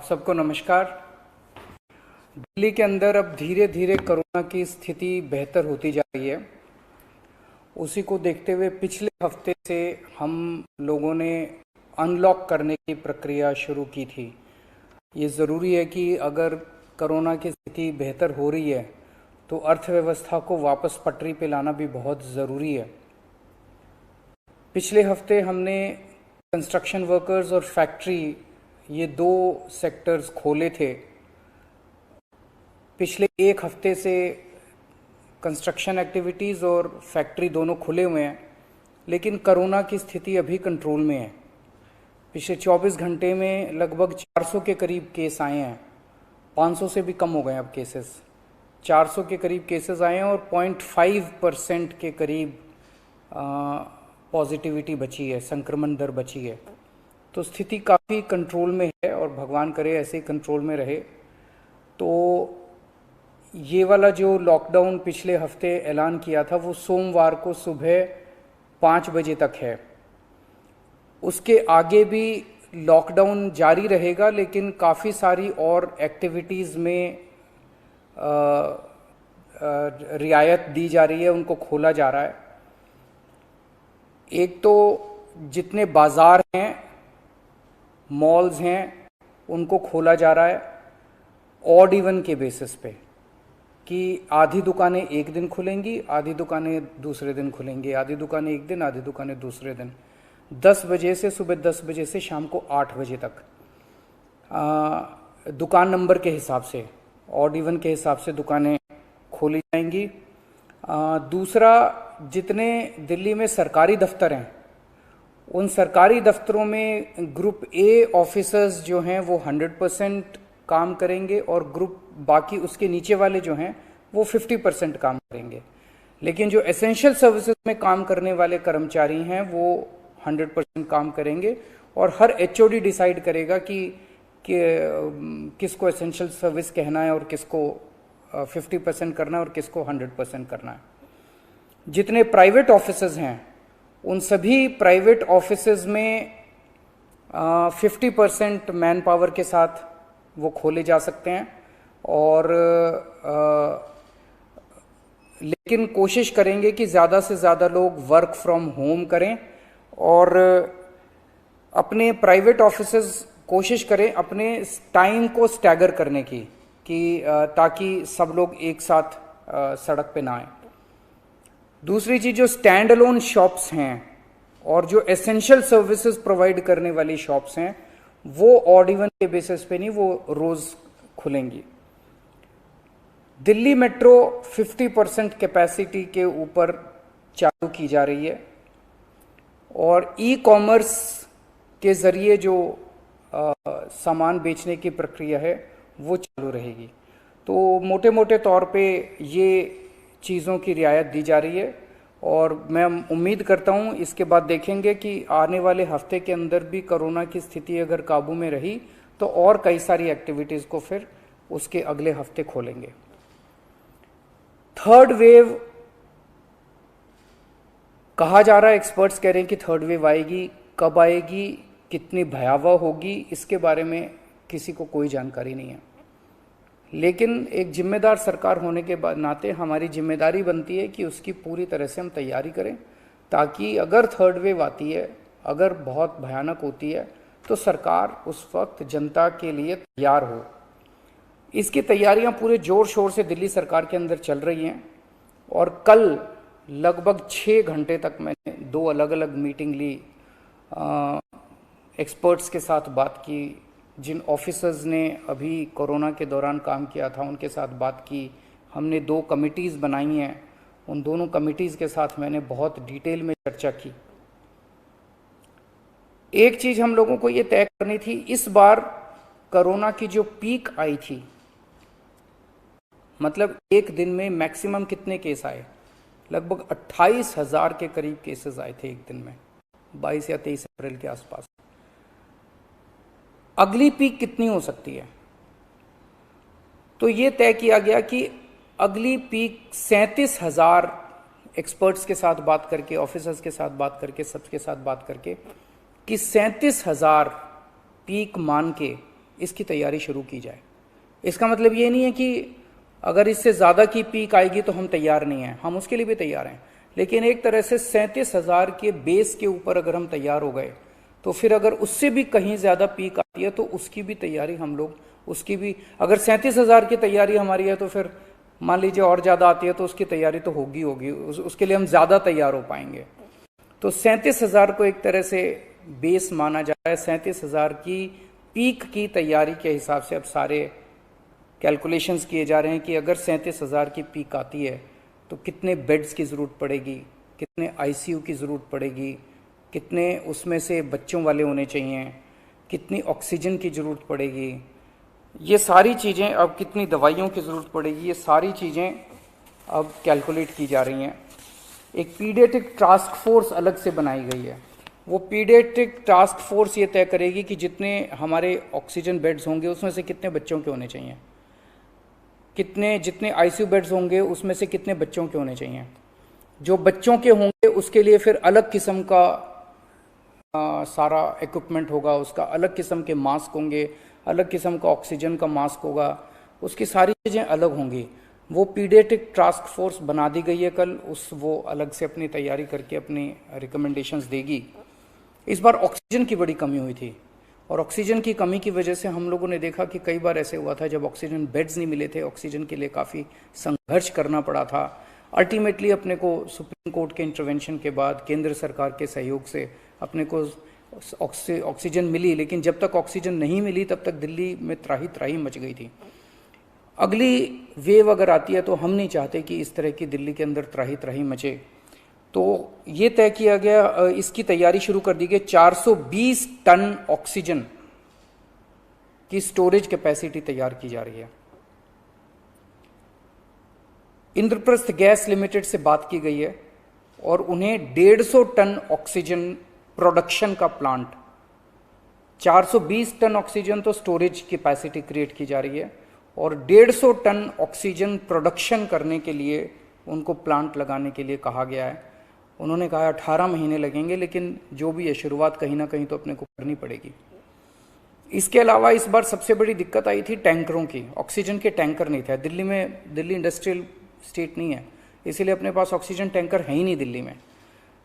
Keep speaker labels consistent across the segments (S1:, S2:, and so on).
S1: सबको नमस्कार। दिल्ली के अंदर अब धीरे धीरे कोरोना की स्थिति बेहतर होती जा रही है। उसी को देखते हुए पिछले हफ्ते से हम लोगों ने अनलॉक करने की प्रक्रिया शुरू की थी। ये ज़रूरी है कि अगर कोरोना की स्थिति बेहतर हो रही है तो अर्थव्यवस्था को वापस पटरी पे लाना भी बहुत ज़रूरी है। पिछले हफ्ते हमने कंस्ट्रक्शन वर्कर्स और फैक्ट्री, ये दो सेक्टर्स खोले थे। पिछले एक हफ्ते से कंस्ट्रक्शन एक्टिविटीज़ और फैक्ट्री दोनों खुले हुए हैं, लेकिन कोरोना की स्थिति अभी कंट्रोल में है। पिछले 24 घंटे में लगभग 400 के करीब केस आए हैं। 500 से भी कम हो गए अब केसेस। 400 के करीब केसेस आए हैं और 0.5% के करीब पॉजिटिविटी बची है, संक्रमण दर बची है। तो स्थिति काफ़ी कंट्रोल में है और भगवान करे ऐसे ही कंट्रोल में रहे। तो ये वाला जो लॉकडाउन पिछले हफ्ते ऐलान किया था वो सोमवार को सुबह 5 बजे तक है। उसके आगे भी लॉकडाउन जारी रहेगा, लेकिन काफ़ी सारी और एक्टिविटीज़ में रियायत दी जा रही है, उनको खोला जा रहा है। एक तो जितने बाज़ार हैं, मॉल्स हैं, उनको खोला जा रहा है ऑड इवन के बेसिस पे, कि आधी दुकानें एक दिन खुलेंगी, आधी दुकानें दूसरे दिन खुलेंगी, आधी दुकानें एक दिन, आधी दुकानें दूसरे दिन। 10 बजे से सुबह 10 बजे से शाम को 8 बजे तक दुकान नंबर के हिसाब से, ऑड इवन के हिसाब से दुकानें खोली जाएंगी। दूसरा, जितने दिल्ली में सरकारी दफ्तर हैं, उन सरकारी दफ्तरों में ग्रुप ए ऑफिसर्स जो हैं वो 100% काम करेंगे और ग्रुप बाकी उसके नीचे वाले जो हैं वो 50% काम करेंगे। लेकिन जो एसेंशियल सर्विसेज में काम करने वाले कर्मचारी हैं वो 100% काम करेंगे और हर एचओडी डिसाइड करेगा कि किसको एसेंशियल सर्विस कहना है और किसको 50% करना है और किसको 100% करना है। जितने प्राइवेट ऑफिसेज हैं उन सभी प्राइवेट ऑफिसेज में 50% मैन पावर के साथ वो खोले जा सकते हैं और लेकिन कोशिश करेंगे कि ज़्यादा से ज़्यादा लोग वर्क फ्रॉम होम करें और अपने प्राइवेट ऑफिसेज कोशिश करें अपने टाइम को स्टैगर करने की, कि ताकि सब लोग एक साथ सड़क पे ना आए। दूसरी चीज़, जो स्टैंड अलोन शॉप्स हैं और जो एसेंशियल सर्विसेज प्रोवाइड करने वाली शॉप्स हैं वो ऑड इवन के बेसिस पे नहीं, वो रोज खुलेंगी। दिल्ली मेट्रो 50% कैपेसिटी के ऊपर चालू की जा रही है और ई कॉमर्स के जरिए जो सामान बेचने की प्रक्रिया है वो चालू रहेगी। तो मोटे मोटे तौर पे ये चीज़ों की रियायत दी जा रही है और मैं उम्मीद करता हूँ इसके बाद देखेंगे कि आने वाले हफ्ते के अंदर भी कोरोना की स्थिति अगर काबू में रही तो और कई सारी एक्टिविटीज़ को फिर उसके अगले हफ्ते खोलेंगे। थर्ड वेव कहा जा रहा है, एक्सपर्ट्स कह रहे हैं कि थर्ड वेव आएगी। कब आएगी, कितनी भयावह होगी, इसके बारे में किसी को कोई जानकारी नहीं है। लेकिन एक जिम्मेदार सरकार होने के नाते हमारी जिम्मेदारी बनती है कि उसकी पूरी तरह से हम तैयारी करें, ताकि अगर थर्ड वेव आती है, अगर बहुत भयानक होती है, तो सरकार उस वक्त जनता के लिए तैयार हो। इसकी तैयारियां पूरे जोर शोर से दिल्ली सरकार के अंदर चल रही हैं और कल लगभग 6 घंटे तक मैंने 2 अलग अलग मीटिंग ली, एक्सपर्ट्स के साथ बात की, जिन ऑफिसर्स ने अभी कोरोना के दौरान काम किया था उनके साथ बात की। हमने 2 कमिटीज़ बनाई हैं, उन दोनों कमिटीज़ के साथ मैंने बहुत डिटेल में चर्चा की। एक चीज़ हम लोगों को ये तय करनी थी, इस बार कोरोना की जो पीक आई थी, मतलब एक दिन में मैक्सिमम कितने केस आए, लगभग 28,000 के करीब केसेस आए थे एक दिन में, 22 या 23 अप्रैल के आसपास। अगली पीक कितनी हो सकती है, तो ये तय किया गया कि अगली पीक 37,000, एक्सपर्ट्स के साथ बात करके, ऑफिसर्स के साथ बात करके, सबके साथ बात करके, कि 37,000 पीक मान के इसकी तैयारी शुरू की जाए। इसका मतलब ये नहीं है कि अगर इससे ज़्यादा की पीक आएगी तो हम तैयार नहीं हैं, हम उसके लिए भी तैयार हैं, लेकिन एक तरह से 37,000 के बेस के ऊपर अगर हम तैयार हो गए तो फिर अगर उससे भी कहीं ज़्यादा पीक आती है तो उसकी भी तैयारी हम लोग, उसकी भी, अगर 37,000 की तैयारी हमारी है तो फिर मान लीजिए और ज़्यादा आती है तो उसकी तैयारी तो होगी उसके लिए हम ज़्यादा तैयार हो पाएंगे। तो 37,000 को एक तरह से बेस माना जा रहा है। 37,000 की पीक की तैयारी के हिसाब से अब सारे कैलकुलेशंस किए जा रहे हैं कि अगर 37,000 की पीक आती है तो कितने बेड्स की ज़रूरत पड़ेगी, कितने आईसीयू की ज़रूरत पड़ेगी, कितने उसमें से बच्चों वाले होने चाहिए, कितनी ऑक्सीजन की ज़रूरत पड़ेगी, ये सारी चीज़ें, अब कितनी दवाइयों की ज़रूरत पड़ेगी, ये सारी चीज़ें अब कैलकुलेट की जा रही हैं। एक पीडियाट्रिक टास्क फोर्स अलग से बनाई गई है। वो पीडियाट्रिक टास्क फोर्स ये तय करेगी कि जितने हमारे ऑक्सीजन बेड्स होंगे उसमें से कितने बच्चों के होने चाहिए, जितने आईसीयू बेड्स होंगे उसमें से कितने बच्चों के होने चाहिए। जो बच्चों के होंगे उसके लिए फिर अलग किस्म का सारा इक्विपमेंट होगा, उसका अलग किस्म के मास्क होंगे, अलग किस्म का ऑक्सीजन का मास्क होगा, उसकी सारी चीज़ें अलग होंगी। वो पीडियाट्रिक टास्क फोर्स बना दी गई है कल, वो अलग से अपनी तैयारी करके अपनी रिकमेंडेशंस देगी। इस बार ऑक्सीजन की बड़ी कमी हुई थी और ऑक्सीजन की कमी की वजह से हम लोगों ने देखा कि कई बार ऐसे हुआ था जब ऑक्सीजन बेड्स नहीं मिले थे, ऑक्सीजन के लिए काफ़ी संघर्ष करना पड़ा था। अल्टीमेटली अपने को सुप्रीम कोर्ट के इंटरवेंशन के बाद केंद्र सरकार के सहयोग से अपने को ऑक्सीजन मिली, लेकिन जब तक ऑक्सीजन नहीं मिली तब तक दिल्ली में त्राही त्राही मच गई थी। अगली वेव अगर आती है तो हम नहीं चाहते कि इस तरह की दिल्ली के अंदर त्राही त्राही मचे, तो ये तय किया गया, इसकी तैयारी शुरू कर दी गई। 420 टन ऑक्सीजन की स्टोरेज कैपेसिटी तैयार की जा रही है। इंद्रप्रस्थ गैस लिमिटेड से बात की गई है और उन्हें 150 टन ऑक्सीजन प्रोडक्शन का प्लांट, 420 टन ऑक्सीजन तो स्टोरेज कैपेसिटी क्रिएट की जा रही है और 150 टन ऑक्सीजन प्रोडक्शन करने के लिए उनको प्लांट लगाने के लिए कहा गया है। उन्होंने कहा 18 महीने लगेंगे, लेकिन जो भी है शुरुआत कहीं ना कहीं तो अपने को करनी पड़ेगी। इसके अलावा इस बार सबसे बड़ी दिक्कत आई थी टैंकरों की। ऑक्सीजन के टैंकर नहीं थे दिल्ली में, दिल्ली इंडस्ट्रियल स्टेट नहीं है, इसीलिए अपने पास ऑक्सीजन टैंकर है ही नहीं दिल्ली में।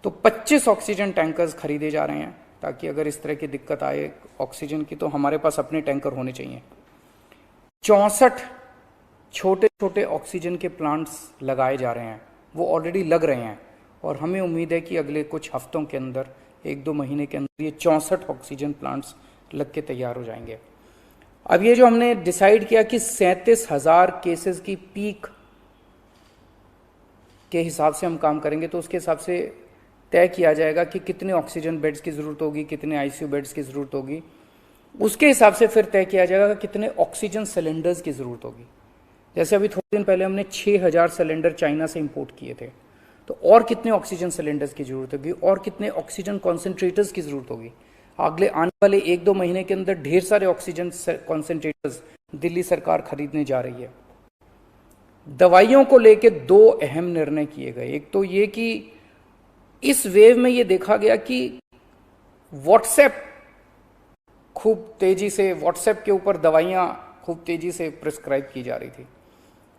S1: तो 25 ऑक्सीजन टैंकर्स खरीदे जा रहे हैं ताकि अगर इस तरह की दिक्कत आए ऑक्सीजन की तो हमारे पास अपने टैंकर होने चाहिए। 64 छोटे छोटे ऑक्सीजन के प्लांट्स लगाए जा रहे हैं, वो ऑलरेडी लग रहे हैं और हमें उम्मीद है कि अगले कुछ हफ्तों के अंदर, 1-2 महीने के अंदर ये 64 ऑक्सीजन प्लांट्स लग के तैयार हो जाएंगे। अब ये जो हमने डिसाइड किया कि 37,000 केसेस की पीक के हिसाब से हम काम करेंगे, तो उसके हिसाब से तय किया जाएगा कि कितने ऑक्सीजन बेड्स की ज़रूरत होगी, कितने आईसीयू बेड्स की ज़रूरत होगी। उसके हिसाब से फिर तय किया जाएगा कि कितने ऑक्सीजन सिलेंडर्स की ज़रूरत होगी। जैसे अभी थोड़े दिन पहले हमने 6,000 सिलेंडर चाइना से इंपोर्ट किए थे, तो और कितने ऑक्सीजन सिलेंडर्स की ज़रूरत होगी और कितने ऑक्सीजन कॉन्सेंट्रेटर्स की ज़रूरत होगी। अगले आने वाले 1-2 महीने के अंदर ढेर सारे ऑक्सीजन कॉन्सेंट्रेटर्स दिल्ली सरकार खरीदने जा रही है। दवाइयों को लेकर 2 अहम निर्णय किए गए। एक तो ये कि इस वेव में ये देखा गया कि व्हाट्सएप खूब तेजी से, व्हाट्सएप के ऊपर दवाइयाँ खूब तेजी से प्रिस्क्राइब की जा रही थी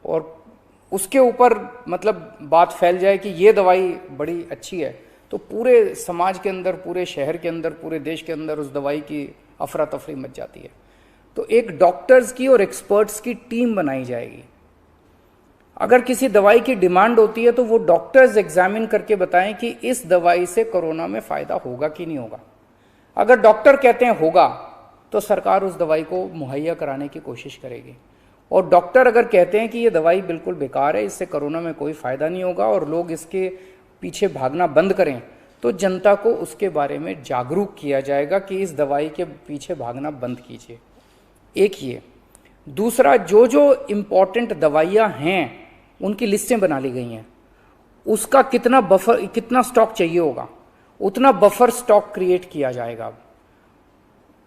S1: और उसके ऊपर मतलब बात फैल जाए कि ये दवाई बड़ी अच्छी है, तो पूरे समाज के अंदर, पूरे शहर के अंदर, पूरे देश के अंदर उस दवाई की अफरा तफरी मच जाती है। तो एक डॉक्टर्स की और एक्सपर्ट्स की टीम बनाई जाएगी। अगर किसी दवाई की डिमांड होती है तो वो डॉक्टर्स एग्जामिन करके बताएं कि इस दवाई से कोरोना में फायदा होगा कि नहीं होगा। अगर डॉक्टर कहते हैं होगा तो सरकार उस दवाई को मुहैया कराने की कोशिश करेगी, और डॉक्टर अगर कहते हैं कि ये दवाई बिल्कुल बेकार है, इससे कोरोना में कोई फायदा नहीं होगा और लोग इसके पीछे भागना बंद करें, तो जनता को उसके बारे में जागरूक किया जाएगा कि इस दवाई के पीछे भागना बंद कीजिए। एक ये। दूसरा, जो जो इम्पॉर्टेंट दवाइयाँ हैं उनकी लिस्टें बना ली गई हैं, उसका कितना स्टॉक चाहिए होगा उतना बफर स्टॉक क्रिएट किया जाएगा।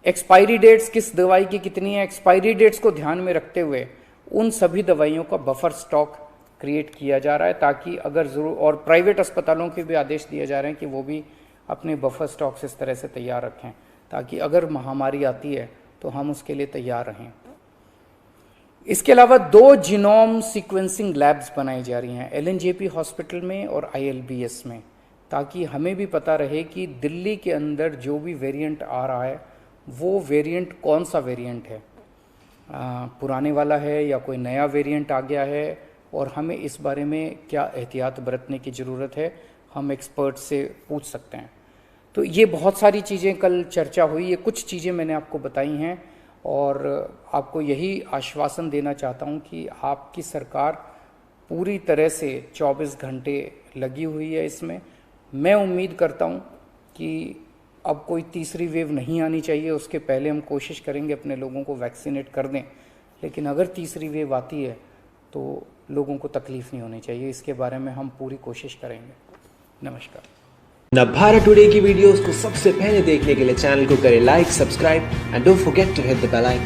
S1: एक्सपायरी डेट्स किस दवाई की कितनी है, एक्सपायरी डेट्स को ध्यान में रखते हुए उन सभी दवाइयों का बफर स्टॉक क्रिएट किया जा रहा है, ताकि अगर जरूर, और प्राइवेट अस्पतालों के भी आदेश दिए जा रहे हैं कि वो भी अपने बफर स्टॉक्स इस तरह से तैयार रखें ताकि अगर महामारी आती है तो हम उसके लिए तैयार रहें। इसके अलावा 2 जीनोम सीक्वेंसिंग लैब्स बनाई जा रही हैं LNJP हॉस्पिटल में और ILBS में, ताकि हमें भी पता रहे कि दिल्ली के अंदर जो भी वेरिएंट आ रहा है वो वेरिएंट कौन सा वेरिएंट है, पुराने वाला है या कोई नया वेरिएंट आ गया है, और हमें इस बारे में क्या एहतियात बरतने की ज़रूरत है, हम एक्सपर्ट से पूछ सकते हैं। तो ये बहुत सारी चीज़ें कल चर्चा हुई, ये कुछ चीज़ें मैंने आपको बताई हैं और आपको यही आश्वासन देना चाहता हूँ कि आपकी सरकार पूरी तरह से 24 घंटे लगी हुई है इसमें। मैं उम्मीद करता हूँ कि अब कोई तीसरी वेव नहीं आनी चाहिए, उसके पहले हम कोशिश करेंगे अपने लोगों को वैक्सीनेट कर दें, लेकिन अगर तीसरी वेव आती है तो लोगों को तकलीफ़ नहीं होनी चाहिए, इसके बारे में हम पूरी कोशिश करेंगे। नमस्कार।
S2: नवभारत टुडे की वीडियोस को सबसे पहले देखने के लिए चैनल को करें like, subscribe and don't forget to hit the bell icon.